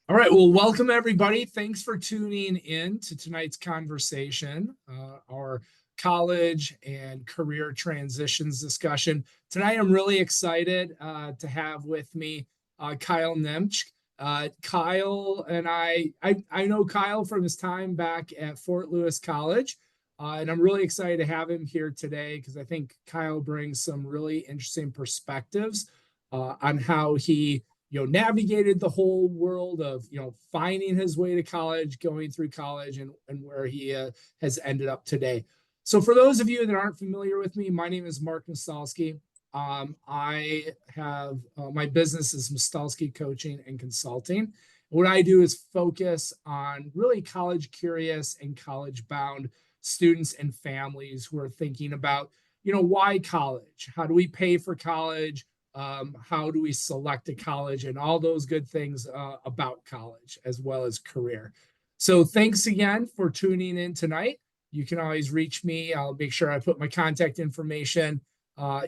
All right. Well, welcome everybody. Thanks for tuning in to tonight's conversation, our college and career transitions discussion. Tonight, I'm really excited to have with me Kyle Niemtschk. Kyle and I know Kyle from his time back at Fort Lewis College, and I'm really excited to have him here today because I think Kyle brings some really interesting perspectives on how he navigated the whole world of finding his way to college, going through college, and where he has ended up today. So for those of you that aren't familiar with me, my name is Mark Mastalski. I have my business is Mastalski Coaching and Consulting. What I do is focus on really college curious and college bound students and families who are thinking about why college, how do we pay for college, how do we select a college, and all those good things about college as well as career. So thanks again for tuning in tonight. You can always reach me. I'll make sure I put my contact information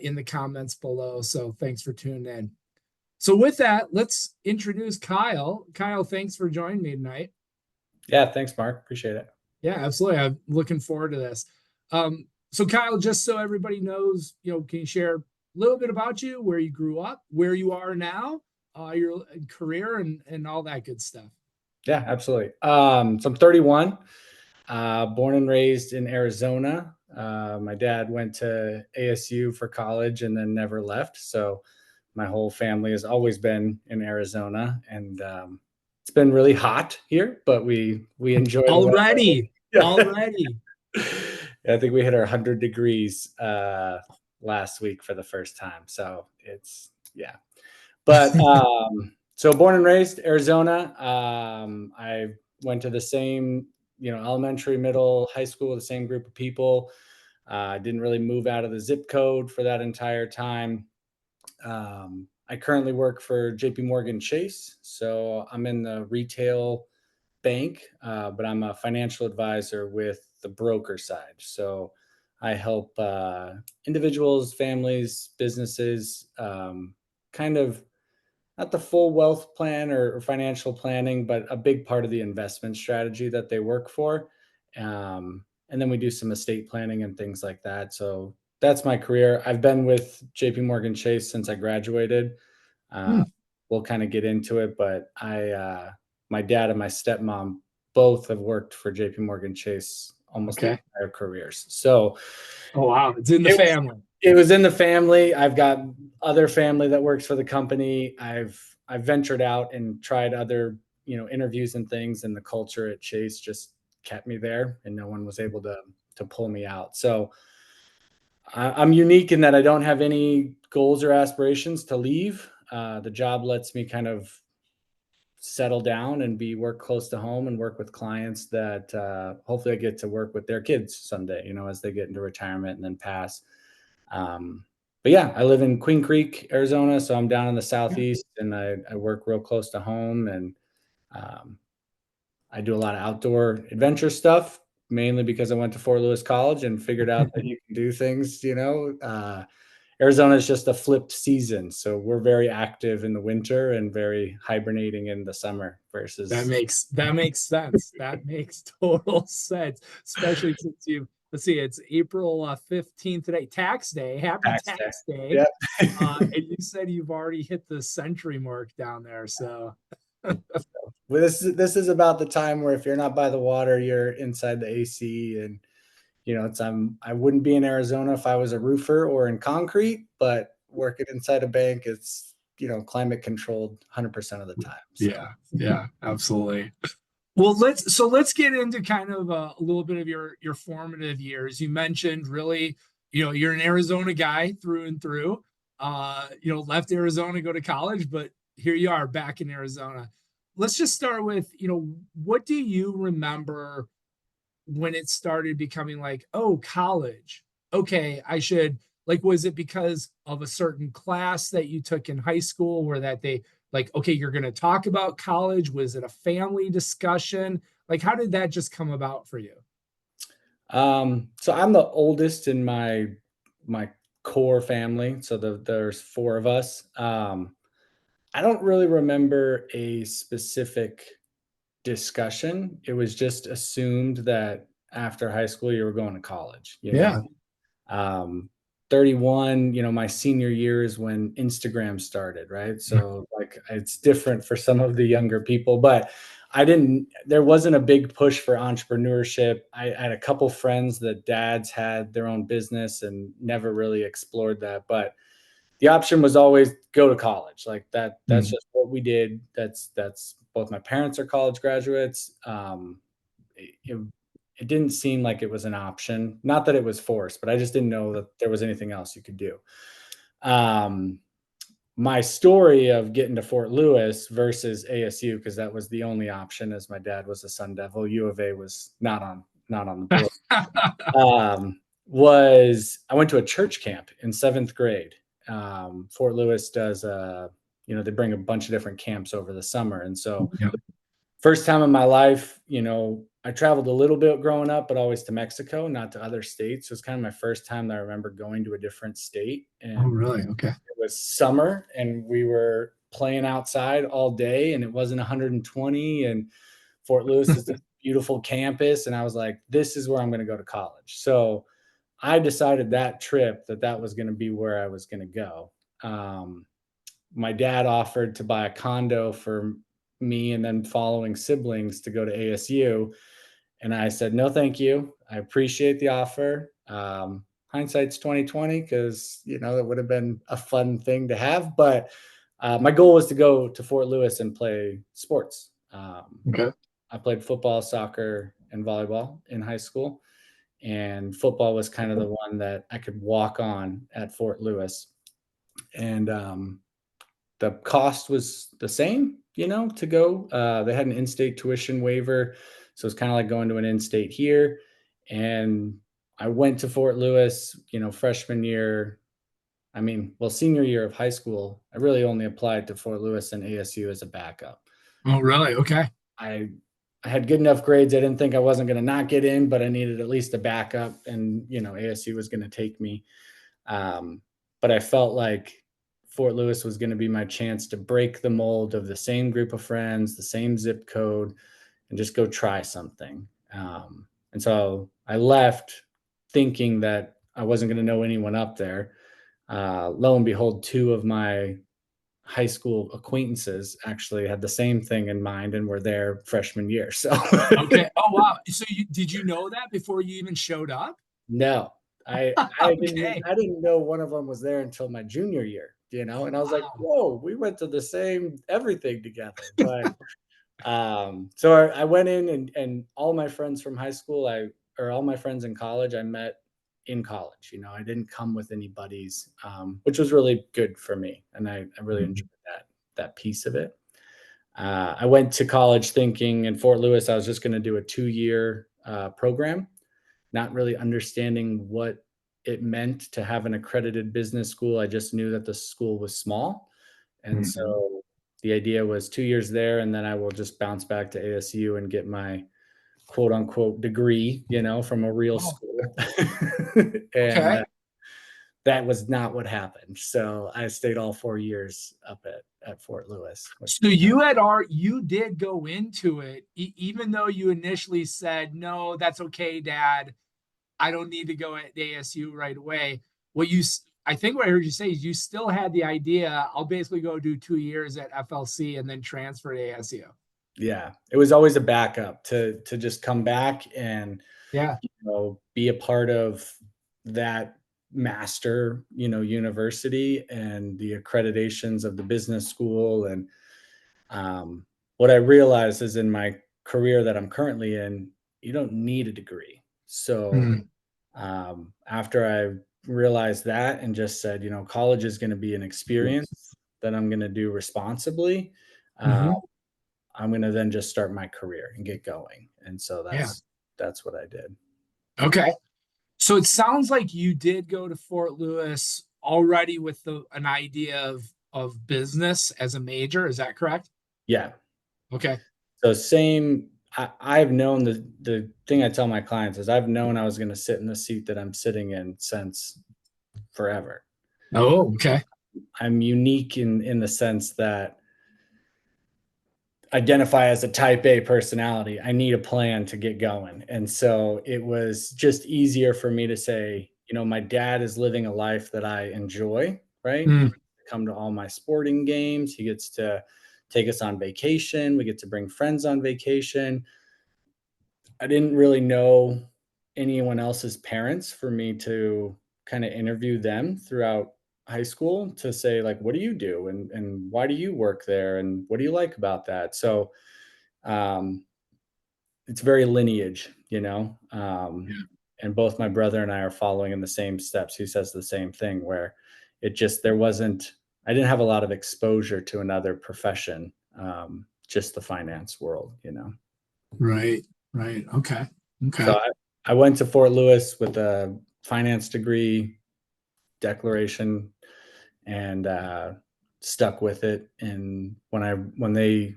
in the comments below. So thanks for tuning in. So with that, let's introduce Kyle. Kyle, thanks for joining me tonight. Yeah, thanks, Mark. Appreciate it. Yeah, absolutely. I'm looking forward to this. So Kyle, just so everybody knows, can you share a little bit about you, where you grew up, where you are now, your career, and all that good stuff? Yeah, absolutely. So I'm 31, born and raised in Arizona. My dad went to ASU for college and then never left. So my whole family has always been in Arizona, and it's been really hot here, but we enjoy the weather. Already, Yeah. already. I think we hit our 100 degrees last week for the first time. So it's yeah. But so born and raised Arizona. I went to the same, elementary, middle, high school, the same group of people. Didn't really move out of the zip code for that entire time. I currently work for JP Morgan Chase. So I'm in the retail bank, but I'm a financial advisor with the broker side. So I help individuals, families, businesses kind of not the full wealth plan or financial planning, but a big part of the investment strategy that they work for. And then we do some estate planning and things like that. So that's my career. I've been with JP Morgan Chase since I graduated. Hmm. Uh, we'll kind of get into it, but my dad and my stepmom both have worked for JP Morgan Chase almost their Okay. entire careers. So Oh wow, it's in the it family. it was in the family. I've got other family that works for the company. I've ventured out and tried other, interviews and things, and the culture at Chase just kept me there, and no one was able to pull me out. So I'm unique in that I don't have any goals or aspirations to leave. The job lets me kind of settle down and work close to home and work with clients that hopefully I get to work with their kids someday, as they get into retirement and then pass. Um, but yeah, I live in Queen Creek, Arizona, so I'm down in the Yeah. southeast, and I work real close to home, and um, I do a lot of outdoor adventure stuff, mainly because I went to Fort Lewis College and figured out that you can do things. Arizona is just a flipped season, so we're very active in the winter and very hibernating in the summer That versus makes sense. That makes total sense, especially since you let's see, it's April 15th today, tax day. Happy tax day. tax day. Yeah. And you said you've already hit the century mark down there. So Well, this is about the time where if you're not by the water, you're inside the AC, and I wouldn't be in Arizona if I was a roofer or in concrete, but working inside a bank, it's climate controlled 100% of the time. So yeah, absolutely. Well, let's get into kind of a little bit of your formative years. You mentioned really, you're an Arizona guy through and through. Left Arizona to go to college, but here you are back in Arizona. Let's just start with, what do you remember when it started becoming like, oh, college? Okay, I should like, was it because of a certain class that you took in high school where that they like, okay, you're going to talk about college? Was it a family discussion? Like, how did that just come about for you? so I'm the oldest in my core family. So there's four of us. I don't really remember a specific discussion. It was just assumed that after high school you were going to college, you Yeah. know. Um, 31, my senior year is when Instagram started, right? So like it's different for some of the younger people, but there wasn't a big push for entrepreneurship. I had a couple friends that dads had their own business and never really explored that, but the option was always go to college. Like that's Mm. just what we did. That's both my parents are college graduates. It, it didn't seem like it was an option. Not that it was forced, but I just didn't know that there was anything else you could do. Um, my story of getting to Fort Lewis versus ASU, because that was the only option, as my dad was a Sun Devil. U of A was not on the board. Was I went to a church camp in seventh grade. Fort Lewis does they bring a bunch of different camps over the summer, and so Yeah. first time in my life, I traveled a little bit growing up, but always to Mexico, not to other states. So it's kind of my first time that I remember going to a different state. Oh, And really? Okay. it was summer and we were playing outside all day and it wasn't 120. And Fort Lewis is this beautiful campus. And I was like, this is where I'm going to go to college. So I decided that trip that was going to be where I was going to go. Um, my dad offered to buy a condo for me and then following siblings to go to ASU. And I said, no, thank you. I appreciate the offer. Hindsight's 2020 because, that would have been a fun thing to have. But my goal was to go to Fort Lewis and play sports. Okay. I played football, soccer, and volleyball in high school. And football was kind of the one that I could walk on at Fort Lewis. And the cost was the same, to go. They had an in-state tuition waiver, so it's kind of like going to an in-state here. And I went to Fort Lewis, freshman year. Senior year of high school. I really only applied to Fort Lewis and ASU as a backup. Oh, really? Okay. I I had good enough grades. I didn't think I wasn't going to not get in, but I needed at least a backup, and ASU was going to take me. But I felt like Fort Lewis was going to be my chance to break the mold of the same group of friends, the same zip code, and just go try something. And so I left thinking that I wasn't going to know anyone up there. Lo and behold, two of my high school acquaintances actually had the same thing in mind and were there freshman year. So Okay. Oh, wow. So did you know that before you even showed up? no, Okay. I didn't know one of them was there until my junior year, and I was like, Wow. whoa, we went to the same everything together. But so I went in and all my friends from high school, or all my friends in college, I met in college. I didn't come with any buddies, which was really good for me. And I really enjoyed that piece of it. I went to college thinking in Fort Lewis, I was just going to do a 2-year program, not really understanding what it meant to have an accredited business school. I just knew that the school was small. And Mhm. so the idea was 2 years there, and then I will just bounce back to ASU and get my quote unquote degree, from a real Oh, school. And okay. that was not what happened. So I stayed all 4 years up at Fort Lewis. So you did go into it, even though you initially said, no, that's okay, Dad. I don't need to go at ASU right away. I think what I heard you say is you still had the idea, I'll basically go do 2 years at FLC and then transfer to ASU. Yeah, it was always a backup to just come back and Yeah. be a part of that master, university and the accreditations of the business school. And what I realized is in my career that I'm currently in, you don't need a degree. So Mm. after I realized that and just said, college is going to be an experience that I'm going to do responsibly. Uh, Hmm. I'm going to then just start my career and get going. And so Yeah. that's what I did. Okay. So it sounds like you did go to Fort Lewis already with an idea of business as a major. Is that correct? Yeah. Okay. So same. I've known the thing I tell my clients is I've known I was going to sit in the seat that I'm sitting in since forever. Oh, okay. I'm unique in the sense that identify as a type A personality. I need a plan to get going. And so it was just easier for me to say, my dad is living a life that I enjoy, right? He Mm, gets to come to all my sporting games. He gets to take us on vacation. We get to bring friends on vacation. I didn't really know anyone else's parents for me to kind of interview them throughout high school to say like, what do you do and why do you work there and what do you like about that? So um, it's very lineage, yeah, and both my brother and I are following in the same steps. He says the same thing where I didn't have a lot of exposure to another profession, just the finance world. right, right. Okay, So okay, I went to Fort Lewis with a finance degree declaration and stuck with it. And when they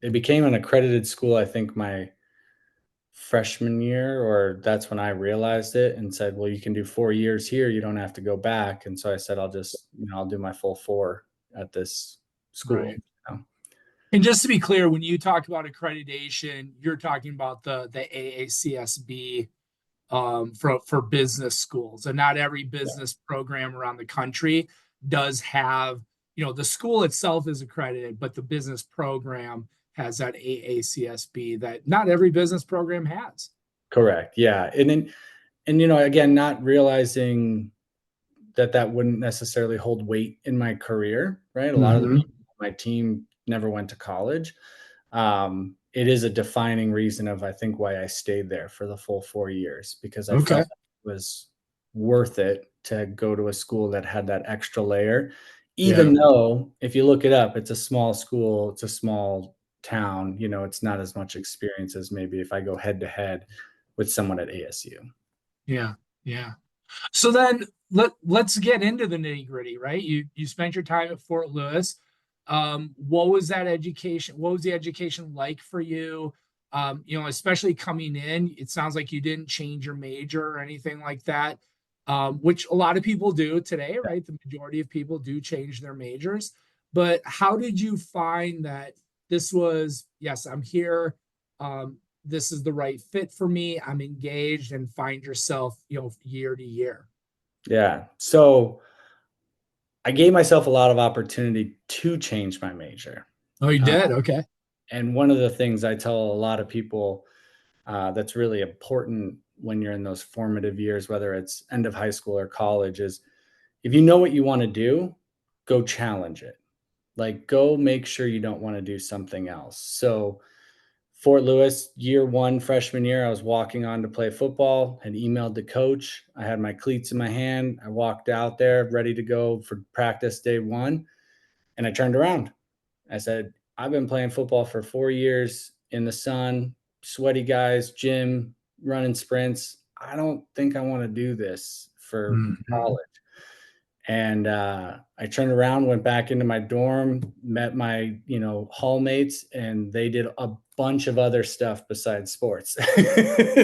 became an accredited school, I think my freshman year, or that's when I realized it and said, well, you can do 4 years here. You don't have to go back. And so I said, I'll do my full 4 at this school. right. And just to be clear, when you talk about accreditation, you're talking about the AACSB for business schools, and not every Yeah, business program around the country does have, the school itself is accredited, but the business program has that AACSB that not every business program has. correct. Yeah. And again, not realizing that wouldn't necessarily hold weight in my career, right? A lot of the Hmm. people on my team never went to college. It is a defining reason of I think why I stayed there for the full 4 years because I Okay. felt it was worth it to go to a school that had that extra layer. Yeah. Even though if you look it up, it's a small school, it's a small town, it's not as much experience as maybe if I go head to head with someone at ASU. Yeah. Yeah. So then let's get into the nitty gritty, right? You spent your time at Fort Lewis. What was that education? What was the education like for you? Especially coming in, it sounds like you didn't change your major or anything like that, which a lot of people do today, right? The majority of people do change their majors. But how did you find that this was, yes, I'm here. This is the right fit for me. I'm engaged and find yourself, year to year. Yeah. So I gave myself a lot of opportunity to change my major. Oh, you Uh, did? Okay. and one of the things I tell a lot of people that's really important when you're in those formative years, whether it's end of high school or college, is if you know what you want to do, go challenge it. Like, go make sure you don't want to do something else. So, Fort Lewis, year one, freshman year, I was walking on to play football, had emailed the coach. I had my cleats in my hand. I walked out there ready to go for practice day one. And I turned around. I said, I've been playing football for 4 years in the sun, sweaty guys, gym, running sprints. I don't think I want to do this for Mhm. college. And I turned around, went back into my dorm, met my, hallmates, and they did a bunch of other stuff besides sports.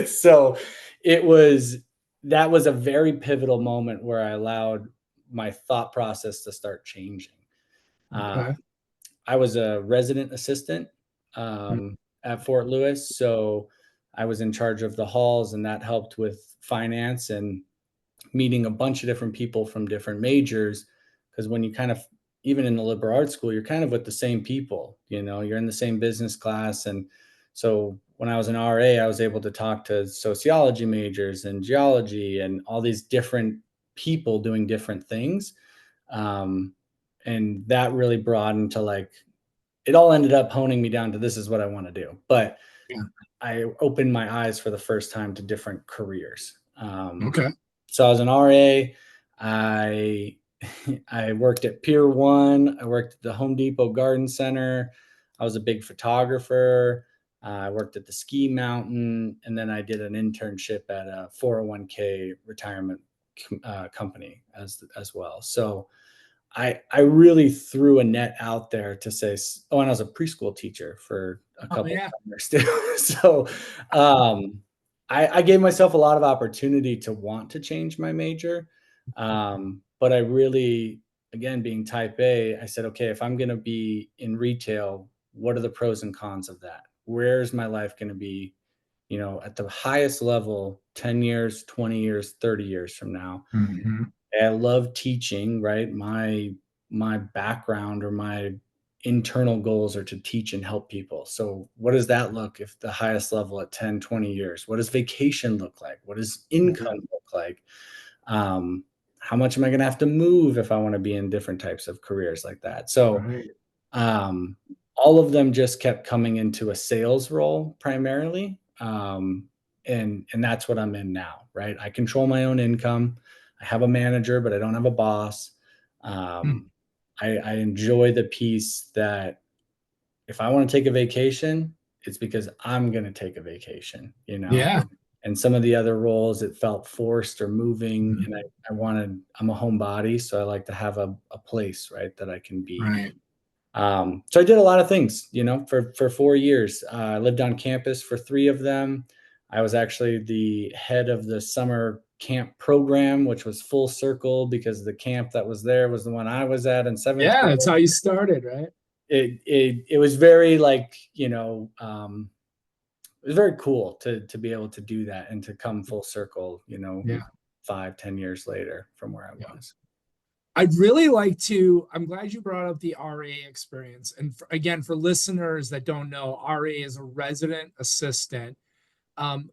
So it was, that was a very pivotal moment where I allowed my thought process to start changing. Uh, Okay. I was a resident assistant at Fort Lewis, so I was in charge of the halls, and that helped with finance and meeting a bunch of different people from different majors. Because when you kind of, even in the liberal arts school, you're kind of with the same people. You're in the same business class, and so when I was an RA, I was able to talk to sociology majors and geology and all these different people doing different things. Um, and that really broadened to like it all ended up honing me down to this is what I want to do. But Yeah. I opened my eyes for the first time to different careers. Okay. So I was an RA. I I worked at Pier One. I worked at the Home Depot Garden Center. I was a big photographer. I worked at the ski mountain, and then I did an internship at a 401k retirement company as well. So I really threw a net out there to say, oh, and I was a preschool teacher for a Oh couple yeah. summers too. So I gave myself a lot of opportunity to want to change my major. But I really, again, being type A, I said, okay, if I'm going to be in retail, what are the pros and cons of that? Where's my life going to be, at the highest level 10 years, 20 years, 30 years from now? Mhm. I love teaching, right? My background or my internal goals are to teach and help people. So what does that look if the highest level at 10, 20 years? What does vacation look like? What does income look like? How much am I going to have to move if I want to be in different types of careers like that? So Right. um, all of them just kept coming into a sales role primarily. And that's what I'm in now, right? I control my own income. I have a manager, but I don't have a boss. Hmm. I enjoy the piece that if I want to take a vacation, it's because I'm going to take a vacation, Yeah. and some of the other roles, it felt forced or moving. And Mhm. I'm a homebody. So I like to have a place, right, that I can be. Right. So I did a lot of things, for 4 years. I lived on campus for 3 of them. I was actually the head of the summer camp program, which was full circle because the camp that was there was the one I was at in 7th Yeah, grade. that's how you started, right? It was very like, it was very cool to be able to do that and to come full circle, Yeah. 5, 10 years later from where I Yeah. was. I'd really like to. I'm glad you brought up the RA experience. And again, for listeners that don't know, RA is a resident assistant.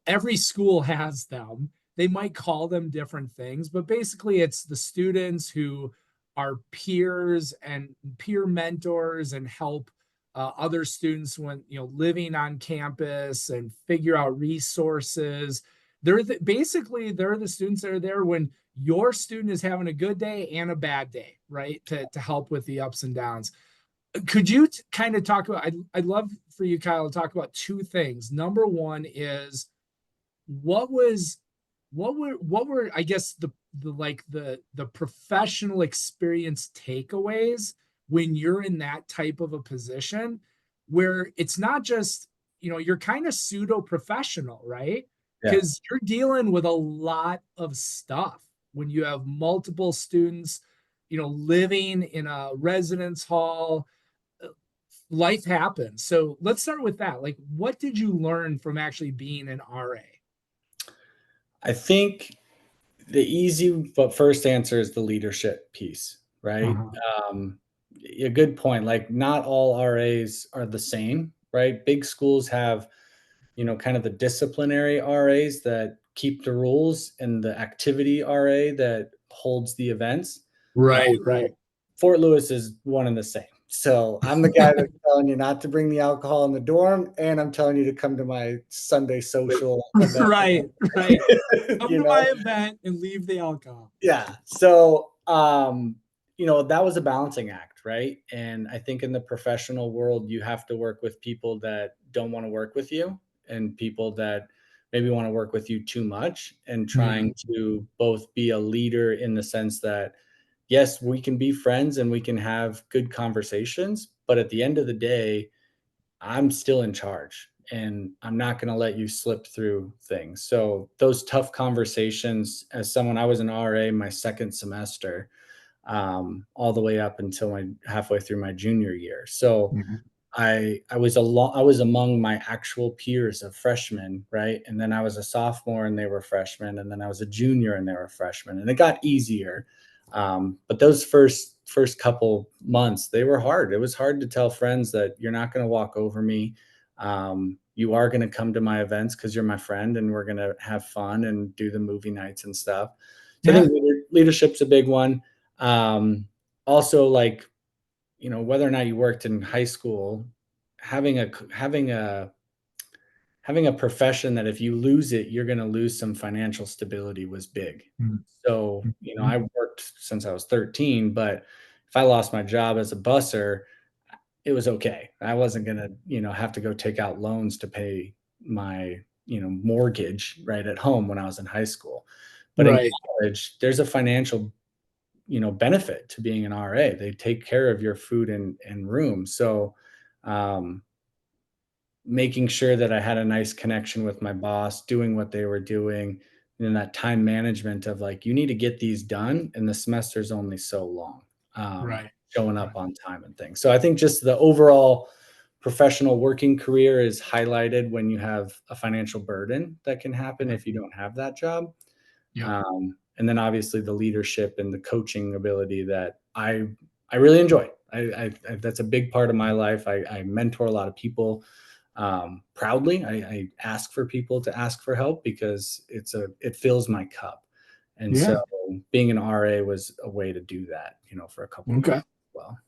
Every school has them. They might call them different things, but basically, it's the students who are peers and peer mentors and help other students when living on campus and figure out resources. Basically they're the students that are there when your student is having a good day and a bad day, right? To help with the ups and downs. Could you kind of talk about? I'd love for you, Kyle, to talk about two things. Number one is what was what were I guess the professional experience takeaways when you're in that type of a position where it's not just you're kind of pseudo professional, right? Yeah. Because you're dealing with a lot of stuff when you have multiple students living in a residence hall. Life happens. So let's start with that. Like, what did you learn from actually being an RA? I think the easy but first answer is the leadership piece, right? Uh-huh. Um, a good point. Like, not all RAs are the same, right? Big schools have, kind of the disciplinary RAs that keep the rules and the activity RA that holds the events. Uh, Right, right. Fort Lewis is one and the same. So I'm the guy that's telling you not to bring the alcohol in the dorm, and I'm telling you to come to my Sunday social event. Right, right. Come you to know? my event and leave the alcohol. Yeah. So, that was a balancing act, right? And I think in the professional world, you have to work with people that don't want to work with you and people that maybe want to work with you too much, and trying Mhm. to both be a leader in the sense that, yes, we can be friends and we can have good conversations, but at the end of the day, I'm still in charge and I'm not going to let you slip through things. So those tough conversations, as someone, I was an RA my second semester, all the way up until my halfway through my junior year. So Mhm. I was among my actual peers of freshmen, right? And then I was a sophomore and they were freshmen, and then I was a junior and they were freshmen, and it got easier. But those first couple months, they were hard. It was hard to tell friends that you're not going to walk over me. You are going to come to my events because you're my friend, and we're going to have fun and do the movie nights and stuff. So I Yeah. think leadership's a big one. Also, like, whether or not you worked in high school, having a having a profession that if you lose it, you're going to lose some financial stability was big. Mhm. So, I Mhm. worked since I was 13, but if I lost my job as a busser, it was okay. I wasn't going to, have to go take out loans to pay my, mortgage right at home when I was in high school. But in Right. college, there's a financial, benefit to being an RA. They take care of your food and room. So, um, making sure that I had a nice connection with my boss, doing what they were doing, and then that time management of like, you need to get these done, and the semester's only so long. Right. Showing up Right. on time and things. So I think just the overall professional working career is highlighted when you have a financial burden that can happen if you don't have that job. Yeah. And then obviously the leadership and the coaching ability that I really enjoy. I that's a big part of my life. I mentor a lot of people proudly. I ask for people to ask for help because it fills my cup. And so Yeah. being an RA was a way to do that, for a couple of years Okay. as well.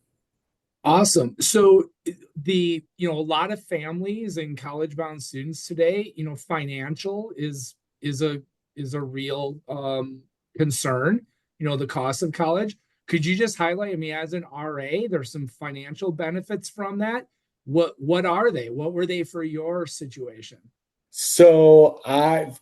Awesome. So a lot of families and college bound students today, financial is a real concern, the cost of college. Could you just highlight, I mean, as an RA, there's some financial benefits from that. What are they? What were they for your situation? So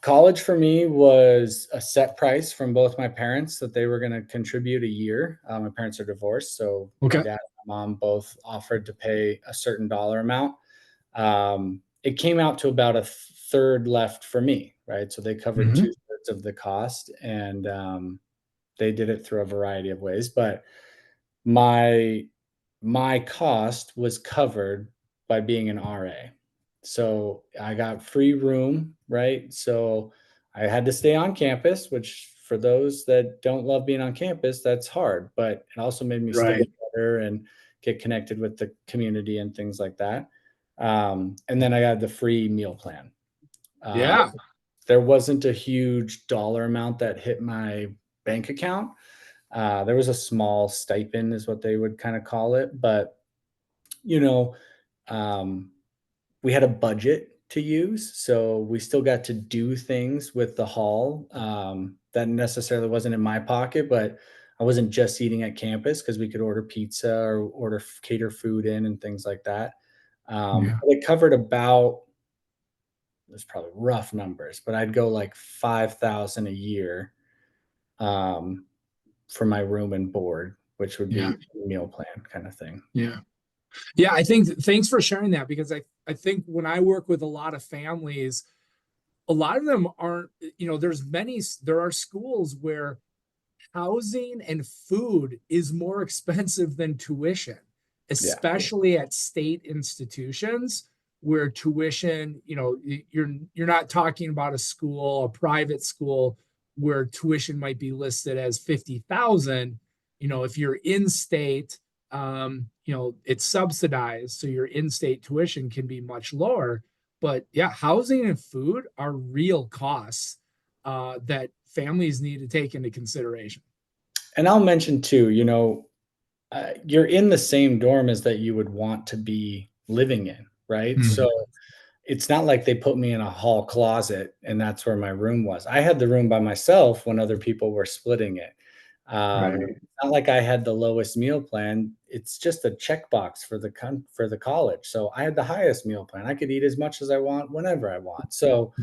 college for me was a set price from both my parents that they were going to contribute a year. My parents are divorced, so my Okay. dad and my mom both offered to pay a certain dollar amount. It came out to about a third left for me, right? So they covered Hmm. 2/3 of the cost, and they did it through a variety of ways. But my my cost was covered by being an RA. So I got free room, right? So I had to stay on campus, which for those that don't love being on campus, that's hard, but it also made me study Right. better and get connected with the community and things like that. And then I got the free meal plan. Uh, Yeah. there wasn't a huge dollar amount that hit my bank account. There was a small stipend, is what they would kind of call it, but you know, um, we had a budget to use, so we still got to do things with the hall that necessarily wasn't in my pocket, but I wasn't just eating at campus because we could order pizza or cater food in and things like that. Yeah. But it covered about, there's probably rough numbers, but I'd go like 5,000 a year um, for my room and board, which would Yeah. be a meal plan kind of thing. Yeah. Yeah. I think thanks for sharing that because I think when I work with a lot of families, a lot of them aren't, there are schools where housing and food is more expensive than tuition, Yeah. especially at state institutions where tuition, you're not talking about a school, a private school where tuition might be listed as 50,000. If you're in state, it's subsidized, so your in-state tuition can be much lower. But yeah, housing and food are real costs that families need to take into consideration. And I'll mention too, you're in the same dorm as that you would want to be living in, right? So Mhm. it's not like they put me in a hall closet and that's where my room was. I had the room by myself when other people were splitting it. Right. It's not like I had the lowest meal plan. It's just a checkbox for for the college. So I had the highest meal plan. I could eat as much as I want whenever I want. So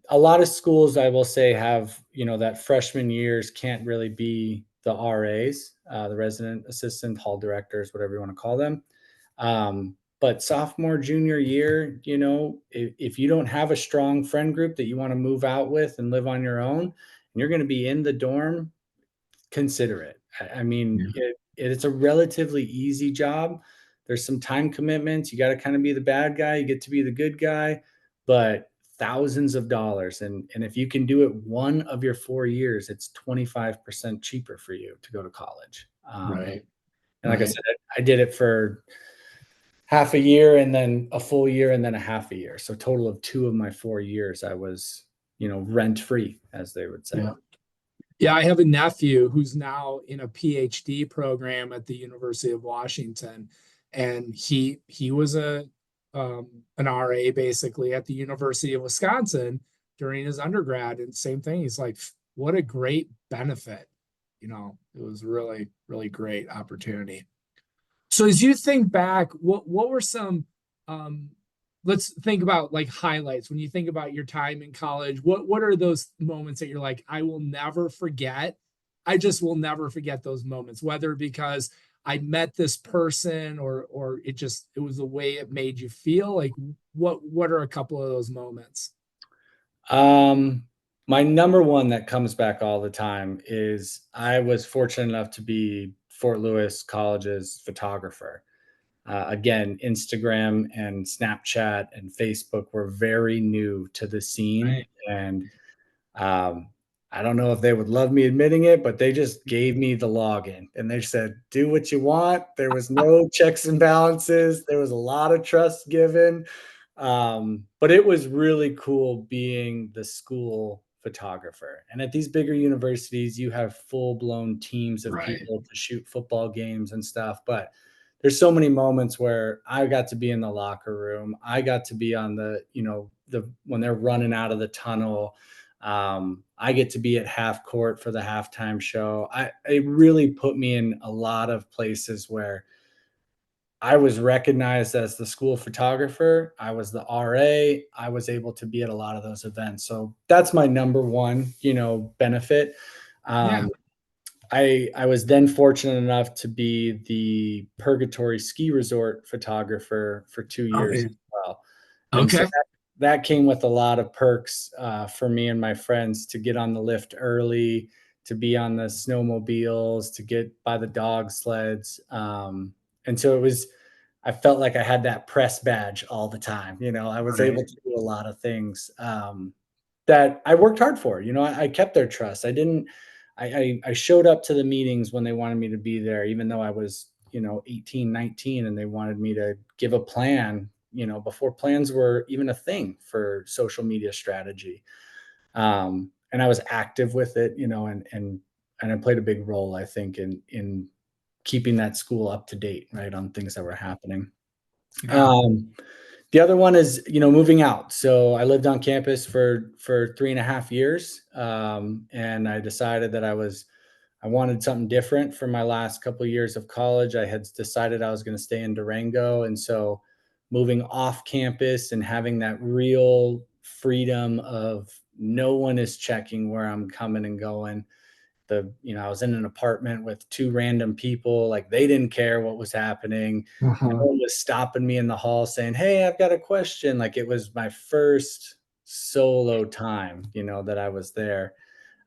a lot of schools, I will say, have, that freshman years can't really be the RAs, the resident assistant, hall directors, whatever you want to call them. But sophomore, junior year, if you don't have a strong friend group that you want to move out with and live on your own, and you're going to be in the dorm, consider it. I mean, Yeah. it's a relatively easy job. There's some time commitments. You got to kind of be the bad guy. You get to be the good guy, but thousands of dollars. And if you can do it one of your 4 years, it's 25% cheaper for you to go to college. Right. And like I Right. said, I did it for half a year and then a full year and then a half a year. So total of 2 of my 4 years, I was, rent free, as they would say. Yeah. Yeah. I have a nephew who's now in a PhD program at the University of Washington, and he was an RA basically at the University of Wisconsin during his undergrad, and same thing. He's like, what a great benefit. It was really, really great opportunity. So as you think back, what were some um let's think about like highlights when you think about your time in college. What are those moments that you're like, I will never forget? I just will never forget those moments, whether because I met this person or it was the way it made you feel. Like what are a couple of those moments? Um, my number one that comes back all the time is I was fortunate enough to be Fort Lewis College's photographer. Again, Instagram and Snapchat and Facebook were very new to the scene. Right. And um, I don't know if they would love me admitting it, but they just gave me the login and they said, do what you want. There was no checks and balances. There was a lot of trust given. But it was really cool being the school photographer. And at these bigger universities, you have full blown teams of Right. people to shoot football games and stuff. But there's so many moments where I got to be in the locker room. I got to be on when they're running out of the tunnel. I get to be at half court for the halftime show. It really put me in a lot of places where I was recognized as the school photographer. I was the RA. I was able to be at a lot of those events. So that's my number one, benefit. Yeah. Um, I was then fortunate enough to be the Purgatory Ski Resort photographer for 2 years Okay. as well. And so Okay. that came with a lot of perks for me and my friends to get on the lift early, to be on the snowmobiles, to get by the dog sleds. And so I felt like I had that press badge all the time. I was able Right. to do a lot of things that I worked hard for. I kept their trust. I showed up to the meetings when they wanted me to be there, even though I was, 18, 19, and they wanted me to give a plan, before plans were even a thing for social media strategy. And I was active with it, and I played a big role, I think, in keeping that school up to date, right, on things that were happening. Yeah. Um, the other one is, moving out. So I lived on campus for 3.5 years, and I decided that I wanted something different for my last couple of years of college. I had decided I was going to stay in Durango, and so moving off campus and having that real freedom of no one is checking where I'm coming and going. I was in an apartment with two random people, like they didn't care what was happening. No Uh-huh. one was stopping me in the hall saying, "Hey, I've got a question." Like it was my first solo time, that I was there.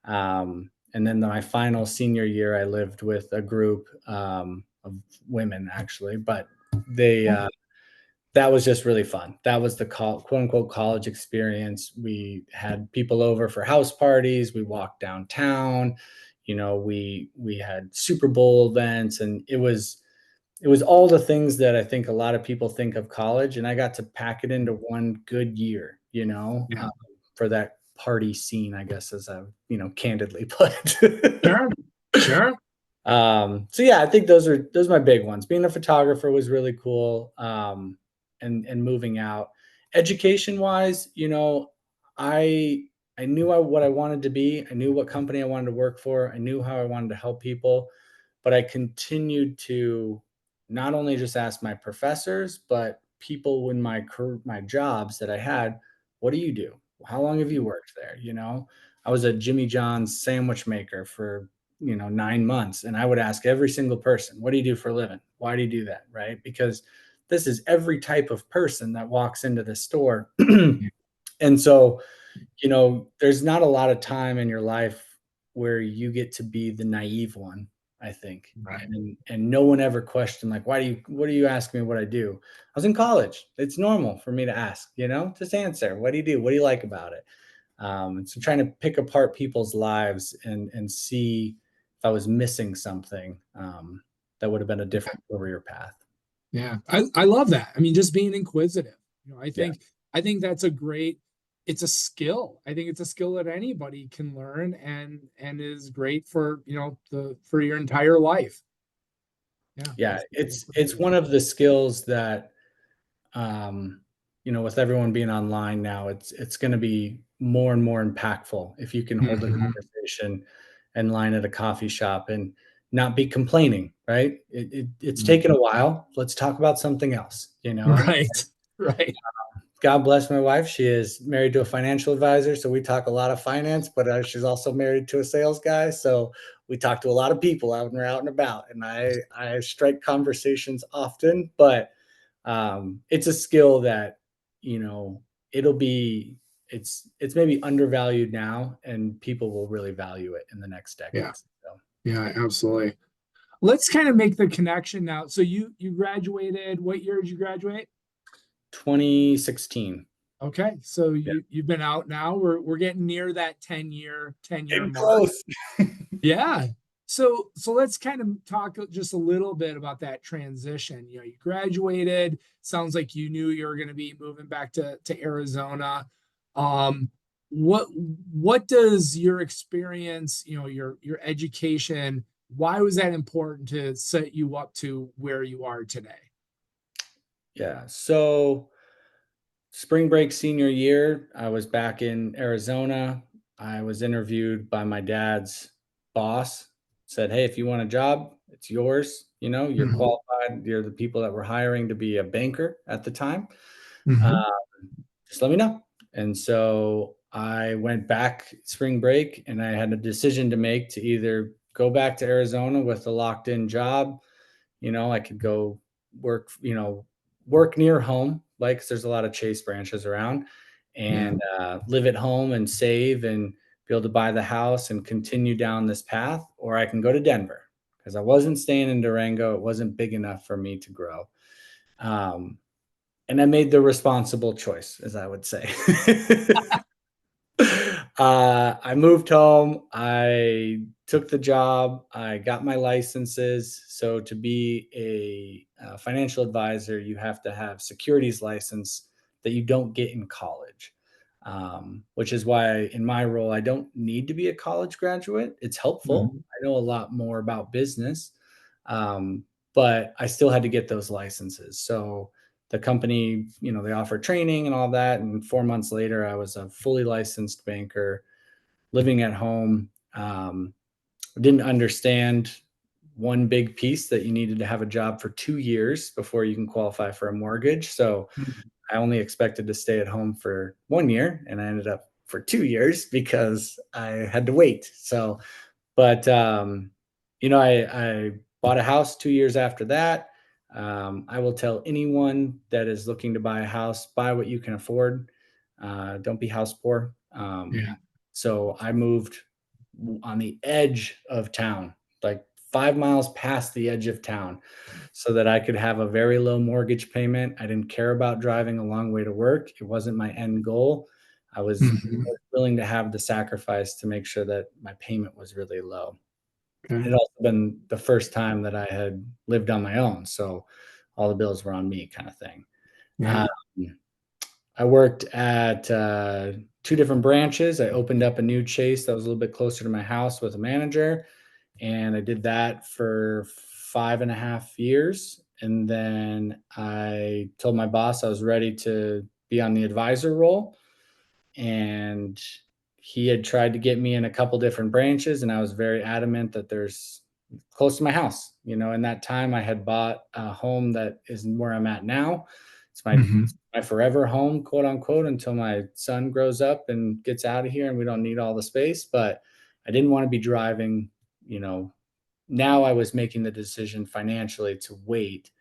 And then my final senior year, I lived with a group of women actually, but they that was just really fun. That was the quote unquote college experience. We had people over for house parties. We walked downtown. We had Super Bowl events, and it was all the things that I think a lot of people think of college. And I got to pack it into one good year, Yeah. for that party scene, I guess, as I candidly put. Sure. Sure. So yeah, I think those are my big ones. Being a photographer was really cool. And moving out. Education wise, I I knew what I wanted to be. I knew what company I wanted to work for. I knew how I wanted to help people, but I continued to not only just ask my professors, but people in my jobs that I had, what do you do? How long have you worked there? I was a Jimmy John's sandwich maker for 9 months. And I would ask every single person, what do you do for a living? Why do you do that? Right. Because this is every type of person that walks into the store. And so, there's not a lot of time in your life where you get to be the naive one, I think. Right. And no one ever questioned, like, what do you ask me what I do? I was in college. It's normal for me to ask, just answer. What do you do? What do you like about it? And so trying to pick apart people's lives and see if I was missing something, that would have been a different career path. Yeah. I love that. I mean, just being inquisitive. I Yeah. think that's a great, it's a skill. I think it's a skill that anybody can learn and is great for, for your entire life. Yeah. Yeah. It's one of the skills that, um, with everyone being online now, it's going to be more and more impactful if you can hold a Mhm. conversation and line at a coffee shop and not be complaining, right? It's Mhm. taken a while. Let's talk about something else. Right. Right. God bless my wife. She is married to a financial advisor, so we talk a lot of finance, but she's also married to a sales guy. So we talk to a lot of people out when we're out and about. And I strike conversations often, but it's a skill that, you know, it'll be it's maybe undervalued now, and people will really value it in the next Yeah. decades. So Yeah, absolutely. let's kind of make the connection now. So you graduated, what year did you graduate? 2016. Okay. So Yeah. you've been out now. We're getting near that 10-year Getting mark. close. Yeah. So let's kind of talk just a little bit about that transition. You graduated, sounds like you knew you were going to be moving back to Arizona. Um, what what does your experience, your education, why was that important to set you up to where you are today? Yeah. So spring break senior year, I was back in Arizona. I was interviewed by my dad's boss. Said, "Hey, if you want a job, it's yours. You're Mhm. qualified. You're the people that we're hiring to be a banker at the time. Uh, Mhm. just let me know." And so I went back spring break, and I had a decision to make to either go back to Arizona with a locked in job. I could go work, work near home, like 'cause there's a lot of Chase branches around, Yeah. and live at home and save and be able to buy the house and continue down this path, or I can go to Denver because I wasn't staying in Durango. It wasn't big enough for me to grow. Um, and I made the responsible choice, as I would say. I moved home. I took the job. I got my licenses. So to be a financial advisor, you have to have securities license that you don't get in college. Which is why in my role, I don't need to be a college graduate. It's helpful. Mhm. I know a lot more about business, um, but I still had to get those licenses. So the company, they offer training and all that. And 4 months later, I was a fully licensed banker living at home. Didn't understand one big piece that you needed to have a job for 2 years before you can qualify for a mortgage. So Mhm. I only expected to stay at home for 1 year, and I ended up for 2 years because I had to wait. So but, I bought a house 2 years after that. I will tell anyone that is looking to buy a house, buy what you can afford. Don't be house poor. Yeah. So I moved on the edge of town, like 5 miles past the edge of town, so that I could have a very low mortgage payment. I didn't care about driving a long way to work. It wasn't my end goal. I was Mhm. willing to have the sacrifice to make sure that my payment was really low. It Okay. had also been the first time that I had lived on my own, so all the bills were on me kinda thing. Um, Yeah. I worked at, 2 different branches. I opened up a new Chase that was a little bit closer to my house with a manager, and I did that for 5.5 years, and then I told my boss I was ready to be on the advisor role, and he had tried to get me in a couple different branches, and I was very adamant that there's close to my house. In that time I had bought a home that is where I'm at now. It's Mhm. my forever home, quote unquote, until my son grows up and gets out of here and we don't need all the space. But I didn't want to be driving, you know. Now I was making the decision financially to wait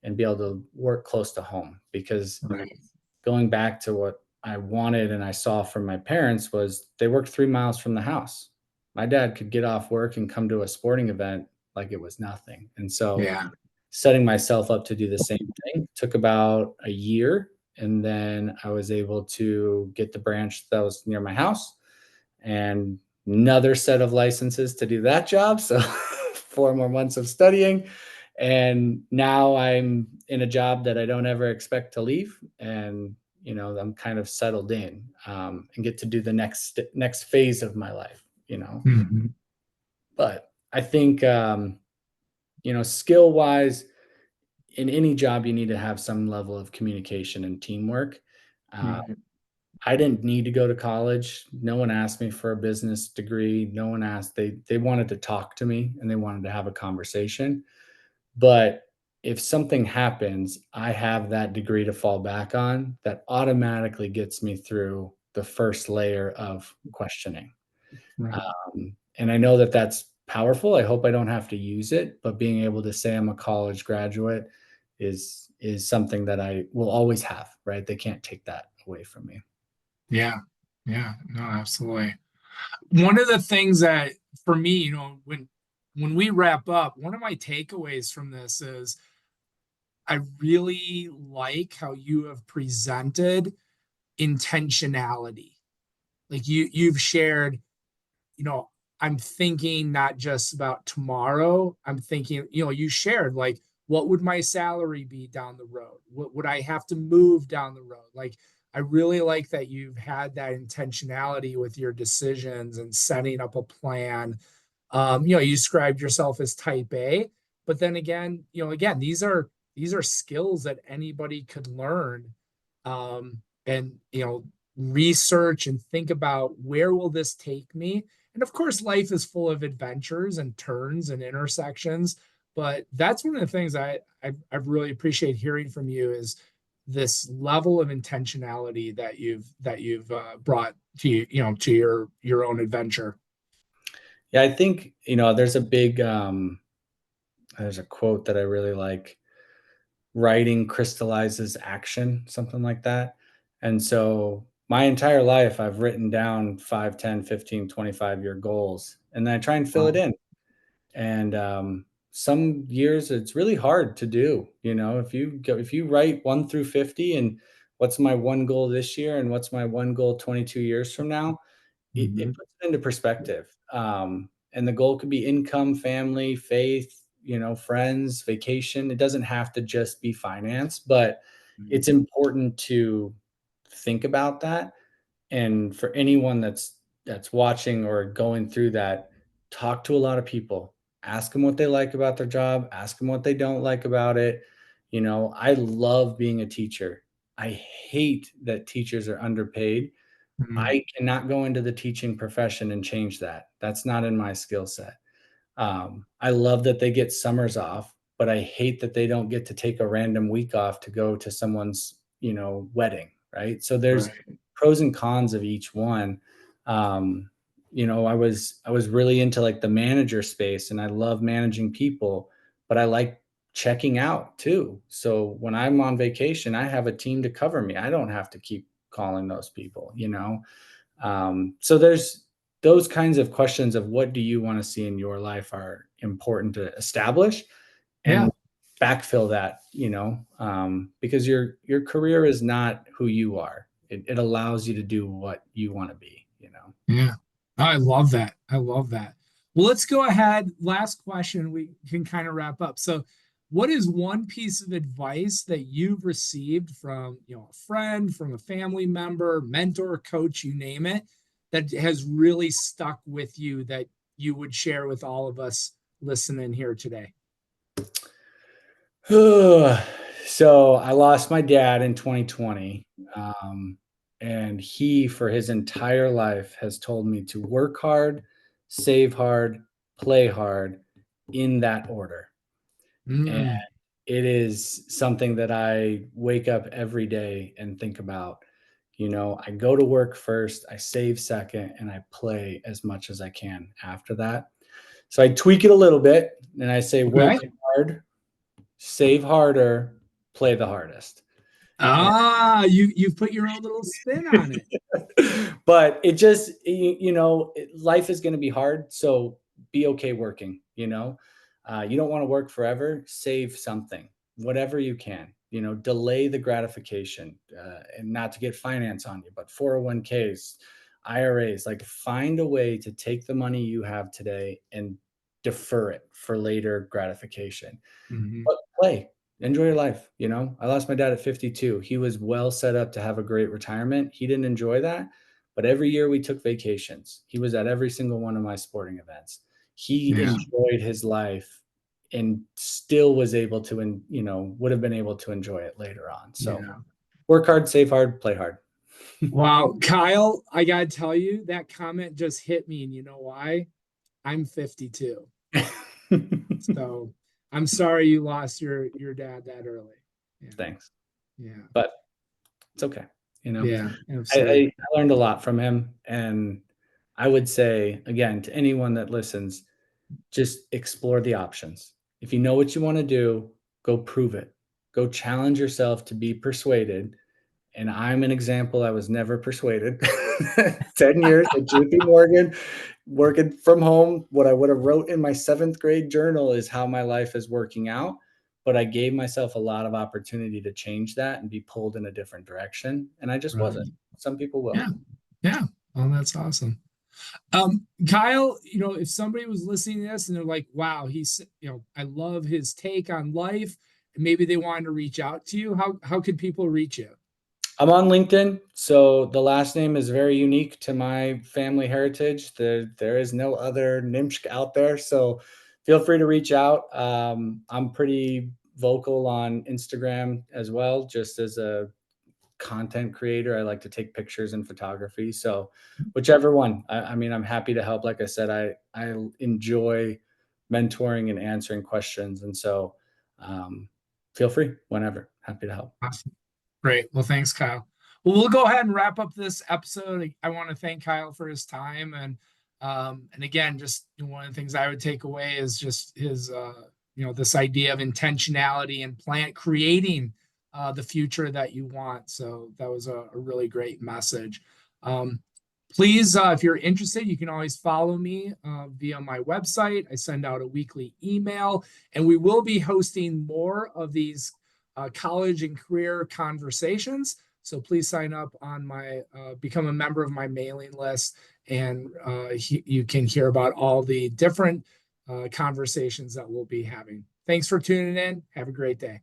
and be able to work close to home, because Right. going back to what I wanted and I saw from my parents was they worked 3 miles from the house. My dad could get off work and come to a sporting event like it was nothing. And so Yeah. setting myself up to do the same thing took about a year. And then I was able to get the branch that was near my house and another set of licenses to do that job. So 4 more months of studying. And now I'm in a job that I don't ever expect to leave. And, I'm kind of settled in, and get to do the next phase of my life. Mhm. But I think, skill wise, in any job, you need to have some level of communication and teamwork. Uh, Right. I didn't need to go to college. No one asked me for a business degree. No one asked. They wanted to talk to me and they wanted to have a conversation. But if something happens, I have that degree to fall back on that automatically gets me through the first layer of questioning. Right. And I know that that's powerful. I hope I don't have to use it, but being able to say I'm a college graduate is something that I will always have, right? They can't take that away from me. Yeah. Yeah. No, absolutely. One of the things that for me, when we wrap up, one of my takeaways from this is I really like how you have presented intentionality. Like you've shared, you know, I'm thinking not just about tomorrow. I'm thinking, you shared like, what would my salary be down the road? What would I have to move down the road? Like, I really like that you've had that intentionality with your decisions and setting up a plan. You described yourself as type A, but then again, again, these are skills that anybody could learn. And research and think about, where will this take me? And of course, life is full of adventures and turns and intersections. But that's one of the things I really appreciate hearing from you, is this level of intentionality that you've brought to to your own adventure. Yeah, I think, there's a quote that I really like: writing crystallizes action, something like that. And so my entire life, I've written down 5, 10, 15, 25-year goals, and then I try and fill it Wow. in. And some years it's really hard to do. If you write 1 through 50, and what's my one goal this year and what's my one goal 22 years from now, it Mhm. puts it into perspective. And the goal could be income, family, faith, friends, vacation. It doesn't have to just be finance, but it's important to think about that. And for anyone that's watching or going through that, talk to a lot of people. Ask them what they like about their job, ask them what they don't like about it. I love being a teacher. I hate that teachers are underpaid. Mhm. I cannot go into the teaching profession and change that. That's not in my skill set. I love that they get summers off, but I hate that they don't get to take a random week off to go to someone's, wedding, right? So there's Right. pros and cons of each one. I was really into like the manager space, and I love managing people, but I like checking out too. So when I'm on vacation, I have a team to cover me. I don't have to keep calling those people. So there's those kinds of questions of what do you want to see in your life are important to establish Yeah. and backfill that, because your career is not who you are. It allows you to do what you want to be. Yeah. I love that. I love that. Well, let's go ahead. Last question. We can kind of wrap up. So, what is one piece of advice that you've received from, a friend, from a family member, mentor, coach, you name it, that has really stuck with you, that you would share with all of us listening here today? So I lost my dad in 2020. Um, and he, for his entire life, has told me to work hard, save hard, play hard, in that order. And Mm, it is something that I wake up every day and think about. I go to work first, I save second, and I play as much as I can after that. So I tweak it a little bit and I say, work okay. hard, save harder, play the hardest. And You put your own little spin on it. but it just, life is going to be hard. So be okay working, you don't want to work forever. Save something, whatever you can, delay the gratification, and not to get finance on you, but 401ks, IRAs, like find a way to take the money you have today and defer it for later gratification. Mhm. But play, enjoy your life. I lost my dad at 52. He was well set up to have a great retirement. He didn't enjoy that, but every year we took vacations. He was at every single one of my sporting events. He Yeah. enjoyed his life and still was able to, and would have been able to enjoy it later on. So Yeah. work hard, save hard, play hard. Wow, Kyle, I gotta tell you, that comment just hit me, and you know why? I'm 52. So I'm sorry you lost your dad that early. Yeah, Thanks, yeah, but it's okay. You know, yeah, I, I, absolutely. I learned a lot from him, and I would say again to anyone that listens, just explore the options. If you know what you want to do, go prove it. Go challenge yourself to be persuaded And I'm an example. I was never persuaded. 10 years at JP Morgan, working from home. What I would have wrote in my 7th grade journal is how my life is working out. But I gave myself a lot of opportunity to change that and be pulled in a different direction. And I just Right. wasn't. Some people will. Yeah. Yeah. Well, that's awesome. Kyle, if somebody was listening to this and they're like, wow, I love his take on life, and maybe they wanted to reach out to you, how could people reach you? I'm on LinkedIn, so the last name is very unique to my family heritage. There is no other Niemtschk out there, so feel free to reach out. I'm pretty vocal on Instagram as well, just as a content creator. I like to take pictures and photography, so whichever one. I mean, I'm happy to help. Like I said, I enjoy mentoring and answering questions, and so feel free whenever. Happy to help. Awesome. Great. Well, thanks, Kyle. Well, we'll go ahead and wrap up this episode. I want to thank Kyle for his time, and again, just one of the things I would take away is just his this idea of intentionality and plant creating the future that you want. So that was a really great message. Um, Please, if you're interested, you can always follow me via my website. I send out a weekly email, and we will be hosting more of these college and career conversations. So please sign up on become a member of my mailing list, and you can hear about all the different conversations that we'll be having. Thanks for tuning in. Have a great day.